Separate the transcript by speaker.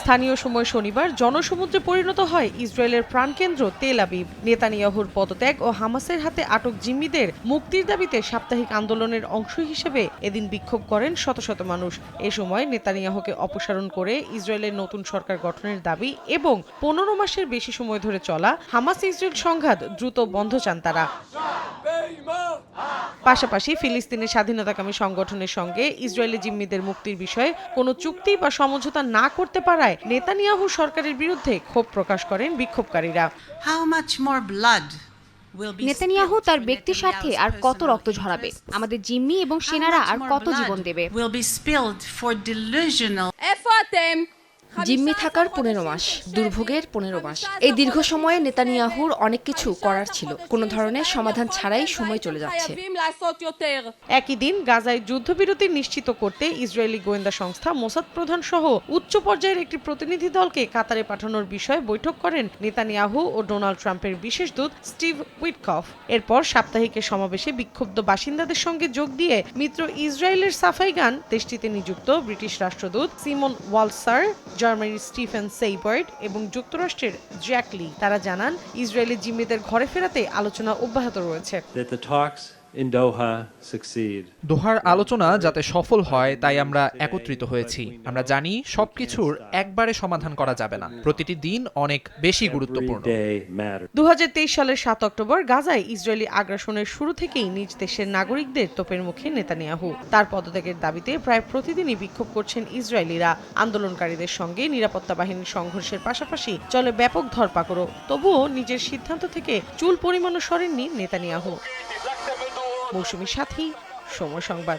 Speaker 1: স্থানীয় সময় শনিবার জনসমুদ্রে পরিণত হয় ইসরায়েলের প্রাণকেন্দ্র তেল আবিব। নেতানিয়াহুর পদত্যাগ ও হামাসের হাতে আটক জিম্মিদের মুক্তির দাবিতে সাপ্তাহিক আন্দোলনের অংশ হিসেবে এদিন বিক্ষোভ করেন শত শত মানুষ। এ সময় নেতানিয়াহুকে অপসারণ করে ইসরায়েলের নতুন সরকার গঠনের দাবি এবং 15 মাসের বেশি সময় ধরে চলা হামাস ইসরায়েল সংঘাত দ্রুত বন্ধ চান তারা। পাশাপাশি ফিলিস্তিনের স্বাধীনতাকামী সংগঠনের সঙ্গে ইসরায়েলি জিম্মিদের মুক্তির বিষয়ে কোনো চুক্তি বা সমঝোতা না করতে পারায় নেতানিয়াহু সরকারের বিরুদ্ধে ক্ষোভ প্রকাশ করেন বিক্ষোভকারীরা।
Speaker 2: নেতানিয়াহু তার ব্যক্তি স্বার্থে আর কত রক্ত ঝরাবে? আমাদের জিম্মি এবং সেনারা আর কত জীবন দেবে? জিম্মি থাকার 15 মাস, দুর্ভোগের 15 মাস। এই দীর্ঘ সময়ে নেতানিয়াহুর অনেক কিছু করার ছিল। কোনো ধরনের সমাধান ছাড়াই সময় চলে যাচ্ছে।
Speaker 1: একই দিন গাজায় যুদ্ধবিরতি নিশ্চিত করতে ইসরায়েলি গোয়েন্দা সংস্থা মোসাদ প্রধান সহ উচ্চ পর্যায়ের একটি প্রতিনিধি দলকে কাতারে পাঠানোর বিষয়ে বৈঠক করেন নেতানিয়াহু ও ডোনাল্ড ট্রাম্পের বিশেষ দূত স্টিভ উইটকফ। এরপর সাপ্তাহিকের সমাবেশে বিক্ষুব্ধ বাসিন্দাদের সঙ্গে যোগ দিয়ে মিত্র ইসরায়েলের সাফাই গান দেশটিতে নিযুক্ত ব্রিটিশ রাষ্ট্রদূত সিমন ওয়ালসার, জার্মানির স্টিফেন সেইবার্ট এবং যুক্তরাষ্ট্রের জ্যাক লি। তারা জানান ইসরায়েলি জিম্মিদের ঘরে ফেরাতে আলোচনা অব্যাহত রয়েছে।
Speaker 3: দোহার আলোচনা যাতে সফল হয় তাই আমরা একত্রিত হয়েছি। আমরা জানি সবকিছুর একবারে সমাধান করা যাবে না, প্রতিটি দিন অনেক বেশি গুরুত্বপূর্ণ।
Speaker 1: 2023 সালের 7 অক্টোবর গাজায় ইসরায়েলি আগ্রাসনের শুরু থেকেই নিজ দেশের নাগরিকদের তোপের মুখে নেতানিয়াহু। তার পদত্যাগের দাবিতে প্রায় প্রতিদিনই বিক্ষোভ করছেন ইসরায়েলিরা। আন্দোলনকারীদের সঙ্গে নিরাপত্তা বাহিনীর সংঘর্ষের পাশাপাশি চলে ব্যাপক ধরপাকড়ও। তবুও নিজের সিদ্ধান্ত থেকে চুল পরিমাণও সরেননি নেতানিয়াহু। মৌসুমী সাথী, সময় সংবাদ।